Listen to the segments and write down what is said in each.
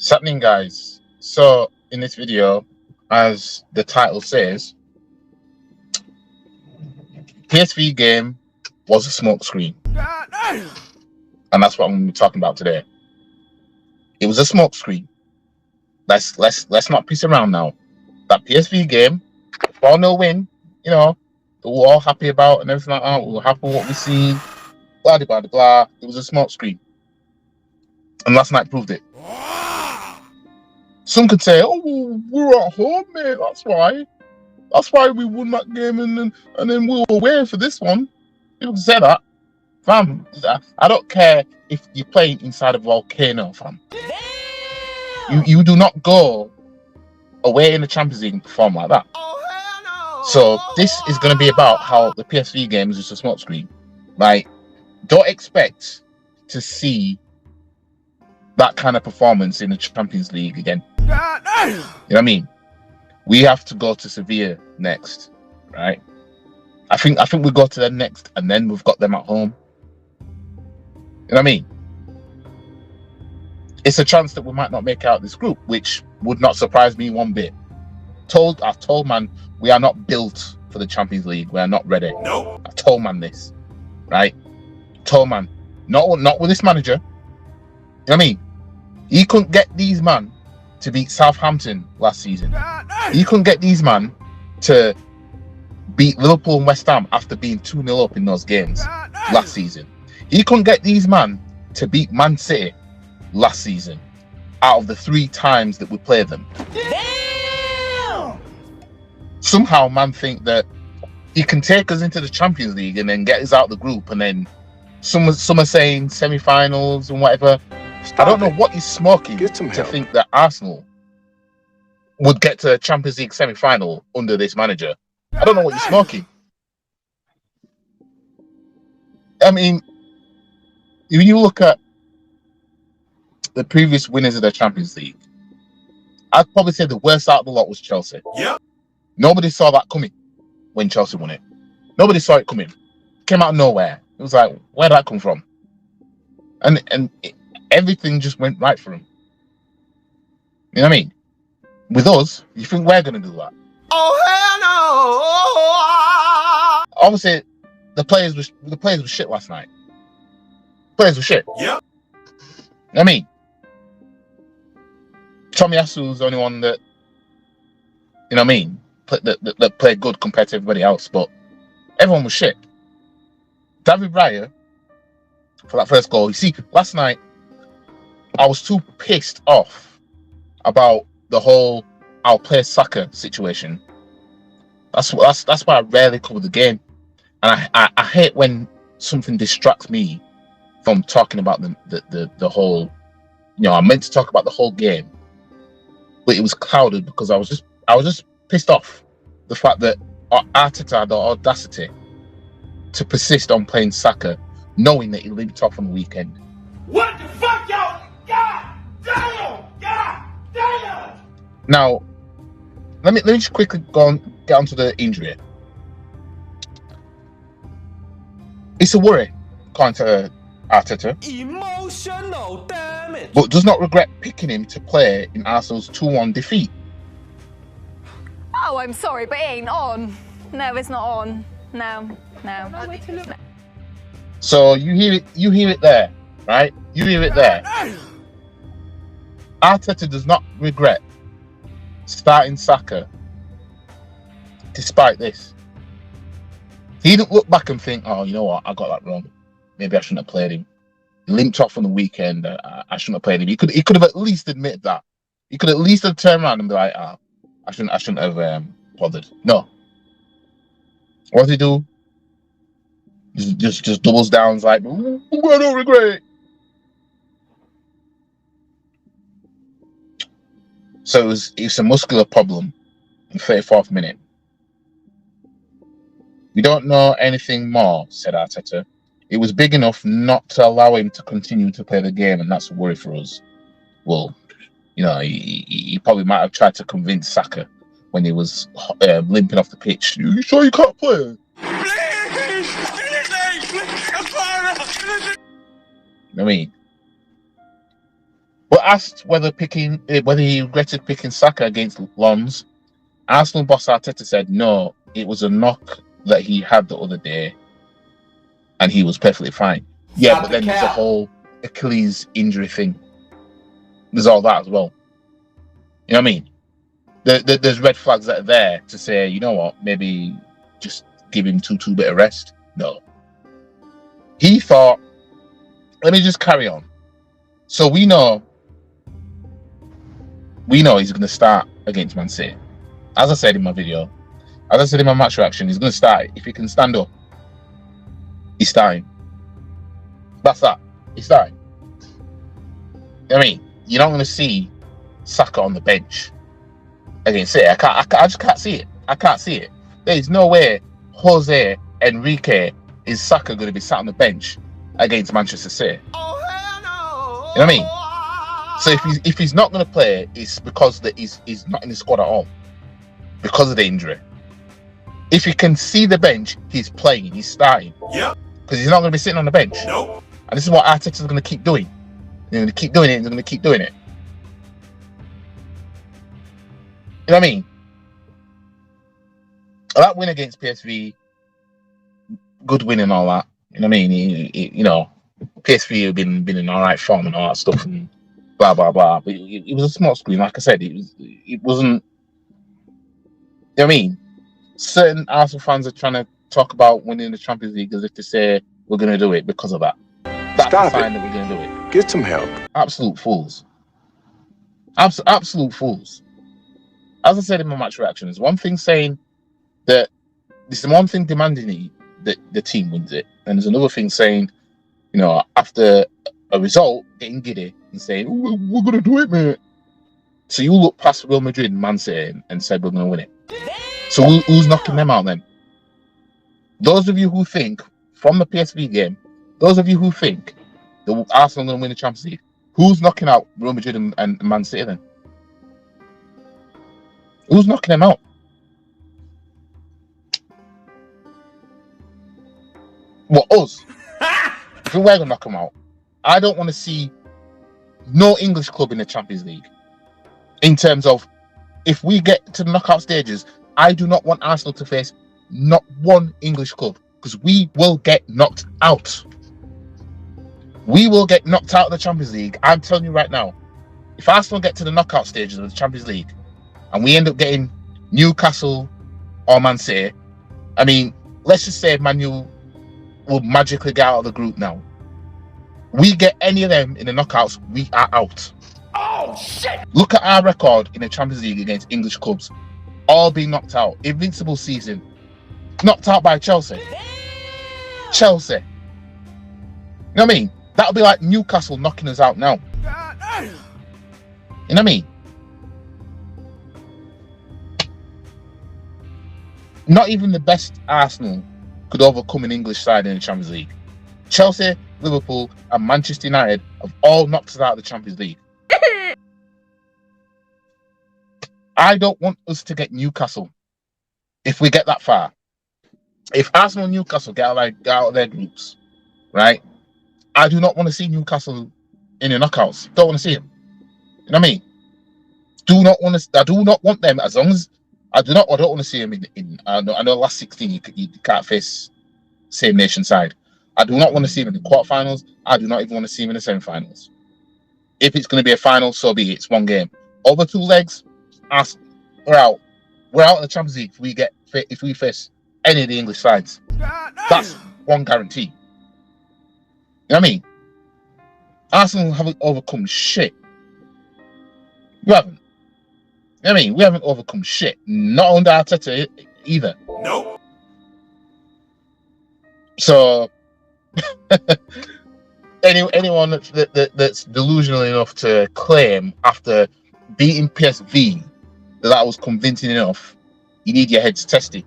What's happening, guys? So in this video, as the title says, PSV game was a smokescreen, and that's what I'm going to be talking about today. It was a smokescreen. Let's not piss around now. That PSV game, 4-0 win, we're all happy about and everything like that. We're happy with what we see. Blah blah blah blah. It was a smokescreen, and last night proved it. Some could say, "Oh, we're at home, mate. That's why. That's why we won that game, and then we were away for this one." People can say that, fam. I don't care if you're playing inside a volcano, fam. You do not go away in the Champions League and perform like that. So this is going to be about how the PSV game is just a smokescreen. Like, don't expect to see that kind of performance in the Champions League again. You know what I mean? We have to go to Sevilla next, right? I think we go to them next, and then we've got them at home. You know what I mean? It's a chance that we might not make out this group, which would not surprise me one bit. I've told man, we are not built for the Champions League. We are not ready. No. I told man this, right? Told man, not with this manager. You know what I mean? He couldn't get these man to beat Southampton last season. He couldn't get these man to beat Liverpool and West Ham after being 2-0 up in those games last season. He couldn't get these man to beat Man City last season out of the 3 times that we played them. Damn! Somehow man think that he can take us into the Champions League and then get us out of the group, and then some are saying semi-finals and whatever. I don't know what he's smoking to think that Arsenal would get to a Champions League semi-final under this manager. I don't know what you're smoking. I mean, when you look at the previous winners of the Champions League, I'd probably say the worst out of the lot was Chelsea. Yep. Nobody saw that coming when Chelsea won it. Nobody saw it coming. It came out of nowhere. It was like, where did that come from? Everything just went right for him. You know what I mean? With us, you think we're going to do that? Oh, hell no! Obviously, the players were shit last night. Players were shit. Yep. You know what I mean? Tomiyasu was the only one that, you know what I mean, that played good compared to everybody else, but everyone was shit. David Raya, for that first goal, you see, last night, I was too pissed off about the whole "I'll play Saka" situation. That's why I rarely cover the game, and I hate when something distracts me from talking about the whole. I meant to talk about the whole game, but it was clouded because I was just pissed off the fact that Arteta had the audacity to persist on playing Saka, knowing that he limped off on the weekend. What the fuck, y'all? God damn! God damn! Now, let me just quickly get onto the injury. It's a worry, according to Arteta. Emotional damage. But does not regret picking him to play in Arsenal's 2-1 defeat. Oh, I'm sorry, but it ain't on. No, it's not on. No. So you hear it there, right? You hear it there. Arteta does not regret starting Saka despite this. He didn't look back and think, oh, you know what, I got that wrong. Maybe I shouldn't have played him. He limped off on the weekend. I shouldn't have played him. He could have at least admitted that. He could at least have turned around and be like, I shouldn't have bothered. No. What does he do? Just doubles down. It's like, I don't regret it. So it's a muscular problem in 34th minute. We don't know anything more, said Arteta. It was big enough not to allow him to continue to play the game, and that's a worry for us. Well, he probably might have tried to convince Saka when he was limping off the pitch. You sure you can't play? I mean, But asked whether he regretted picking Saka against Lons, Arsenal boss Arteta said no, it was a knock that he had the other day, and he was perfectly fine. Yeah, but then there's a whole Achilles injury thing. There's all that as well. You know what I mean? There's red flags that are there to say, you know what, maybe just give him two bit of rest. No. He thought, let me just carry on. So we know he's going to start against Man City. As I said in my video, as I said in my match reaction, he's going to start. If he can stand up, he's starting. That's that. He's starting. You know what I mean? You're not going to see Saka on the bench against City. I just can't see it. I can't see it. There's no way Jose Enrique is Saka going to be sat on the bench against Manchester City. Oh, hell no. You know what I mean? So if he's not going to play, it's because that he's not in the squad at all because of the injury. If you can see the bench, he's playing, he's starting. Yeah. Because he's not going to be sitting on the bench. Nope. And this is what Arteta's going to keep doing. They're going to keep doing it, and they're going to keep doing it. You know what I mean? That win against PSV, good win and all that. You know what I mean? You know, PSV have been in all right form and all that stuff and blah blah blah. But it was a small screen, like I said. It wasn't. You know what I mean? Certain Arsenal fans are trying to talk about winning the Champions League as if to say we're going to do it because of that. That's a sign that we're going to do it. Get some help. Absolute fools. Absolute fools. As I said in my match reaction, there's one thing saying that there's one thing demanding that the team wins it, and there's another thing saying, you know, after a result, getting giddy and saying, we're going to do it, mate. So you look past Real Madrid and Man City and said we're going to win it. So who's knocking them out then? Those of you who think, from the PSV game, those of you who think that Arsenal are going to win the Champions League, who's knocking out Real Madrid and Man City then? Who's knocking them out? What, us? If we're going to knock them out, I don't want to see no English club in the Champions League. In terms of, if we get to the knockout stages, I do not want Arsenal to face not one English club, because we will get knocked out. We will get knocked out of the Champions League. I'm telling you right now, if Arsenal get to the knockout stages of the Champions League and we end up getting Newcastle or Man City, I mean, let's just say Man U will magically get out of the group now. We get any of them in the knockouts, we are out. Oh, shit! Look at our record in the Champions League against English clubs. All being knocked out. Invincible season. Knocked out by Chelsea. Damn. Chelsea. You know what I mean? That'll be like Newcastle knocking us out now. You know what I mean? Not even the best Arsenal could overcome an English side in the Champions League. Chelsea, Liverpool, and Manchester United have all knocked us out of the Champions League. I don't want us to get Newcastle if we get that far. If Arsenal and Newcastle get out of their groups, right? I do not want to see Newcastle in the knockouts. Don't want to see them. You know what I mean? I do not want them, as long as I don't want to see them in I know last 16 you can't face same nation side. I do not want to see them in the quarterfinals. I do not even want to see them in the semi-finals. If it's going to be a final, so be it. It's one game. Over 2 legs, we're out. We're out in the Champions League if we face any of the English sides. That's one guarantee. You know what I mean? Arsenal haven't overcome shit. We haven't. You know what I mean? We haven't overcome shit. Not under Arteta either. Nope. So anyone that's delusional enough to claim after beating PSV that was convincing enough, you need your heads tested.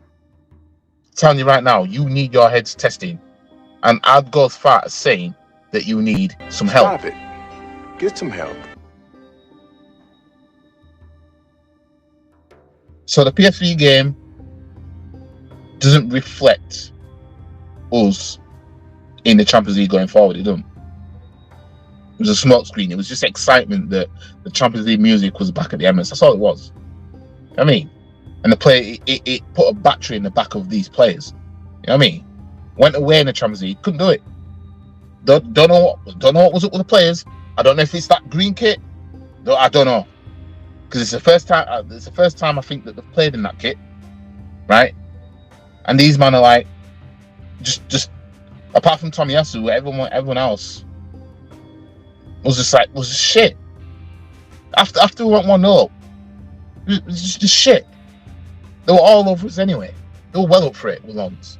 I'm telling you right now, you need your heads testing. And I'd go as far as saying that you need some help. Stop it. Get some help. So the PSV game doesn't reflect us in the Champions League going forward. It doesn't. It was a smoke screen. It was just excitement that the Champions League music was back at the Emirates. That's all it was. I mean, and the player, it put a battery in the back of these players. You know what I mean? Went away in the Champions League, couldn't do it. Don't know what was up with the players. I don't know if it's that green kit. I don't know, because it's the first time. It's the first time I think that they've played in that kit, right? And these men are like, just apart from Tomiyasu, everyone else was just shit. After we went 1-0, it was just shit. They were all over us anyway. They were well up for it with Lons.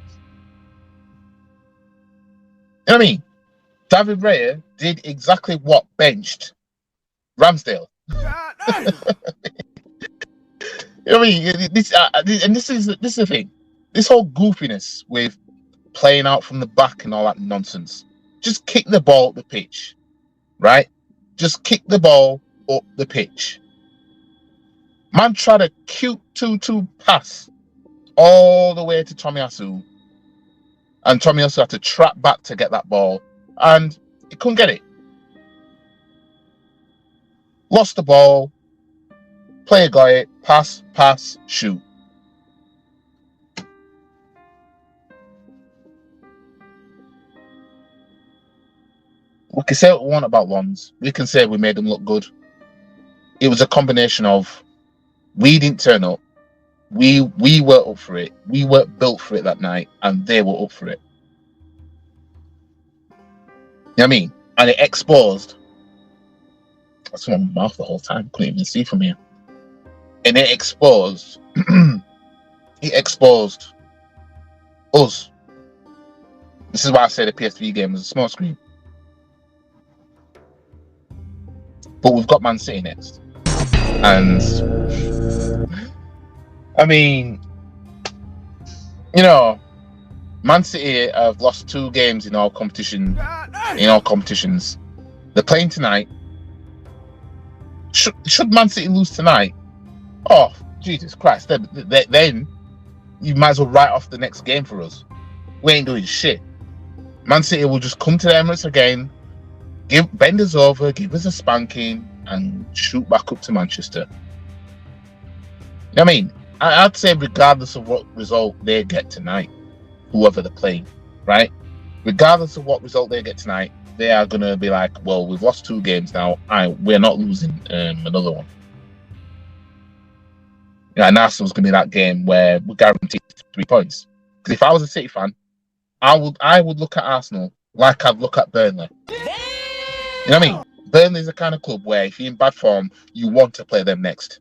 You know what I mean? David Raya did exactly what benched Ramsdale. You know what I mean? This is the thing. This whole goofiness with playing out from the back and all that nonsense. Just kick the ball up the pitch, right? Just kick the ball up the pitch. Man tried a cute 2-2 pass all the way to Tomiyasu, and Tomiyasu had to trap back to get that ball, and he couldn't get it. Lost the ball. Player got it. Pass, shoot. We can say what we want about Lons. We can say we made them look good. It was a combination of we didn't turn up. We were up for it. We weren't built for it that night, and they were up for it. You know what I mean? And it exposed. That's my mouth the whole time. Couldn't even see from here. And it exposed. It exposed us. This is why I say the PSV game was a small screen. But we've got Man City next. And I mean, you know, Man City have lost 2 games in all competitions. They're playing tonight. Should Man City lose tonight? Oh, Jesus Christ! Then you might as well write off the next game for us. We ain't doing shit. Man City will just come to the Emirates again, bend us over, give us a spanking, and shoot back up to Manchester. You know what I mean? I'd say regardless of what result they get tonight, whoever they're playing, right? Regardless of what result they get tonight, they are going to be like, well, we've lost 2 games now. We're not losing another one. Yeah, and Arsenal's going to be that game where we're guaranteed 3 points. Because if I was a City fan, I would look at Arsenal like I'd look at Burnley. You know what I mean? Burnley's the kind of club where if you're in bad form, you want to play them next.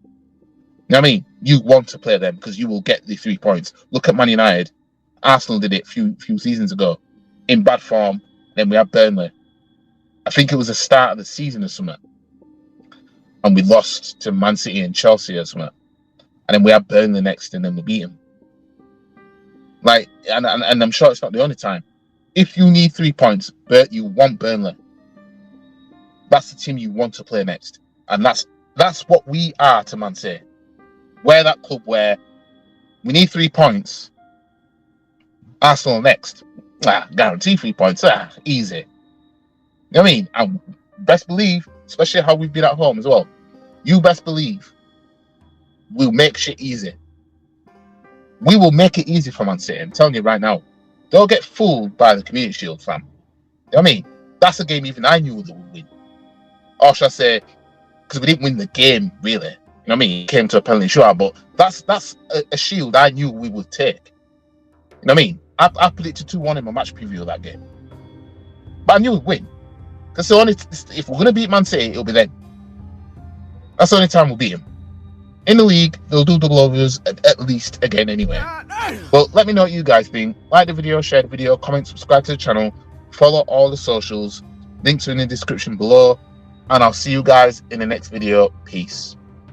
You know what I mean? You want to play them because you will get the 3 points. Look at Man United. Arsenal did it a few seasons ago. In bad form, then we had Burnley. I think it was the start of the season or something. And we lost to Man City and Chelsea or something. And then we had Burnley next and then we beat them. Like, and I'm sure it's not the only time. If you need 3 points, you want Burnley. That's the team you want to play next. And that's what we are to Man City. We're that club where we need 3 points. Arsenal next. Guarantee 3 points. Easy. You know what I mean? And best believe, especially how we've been at home as well, you best believe we'll make shit easy. We will make it easy for Man City. I'm telling you right now. Don't get fooled by the Community Shield, fam. You know what I mean? That's a game even I knew that we'd win. Or should I say, because we didn't win the game, really. You know what I mean? It came to a penalty shootout, but that's a shield I knew we would take. You know what I mean? I predicted 2-1 in my match preview of that game. But I knew we'd win. Because if we're going to beat Man City, it'll be then. That's the only time we'll beat him. In the league, they'll do double overs at least again anyway. But let me know what you guys think. Like the video, share the video, comment, subscribe to the channel, follow all the socials. Links are in the description below. And I'll see you guys in the next video. Peace.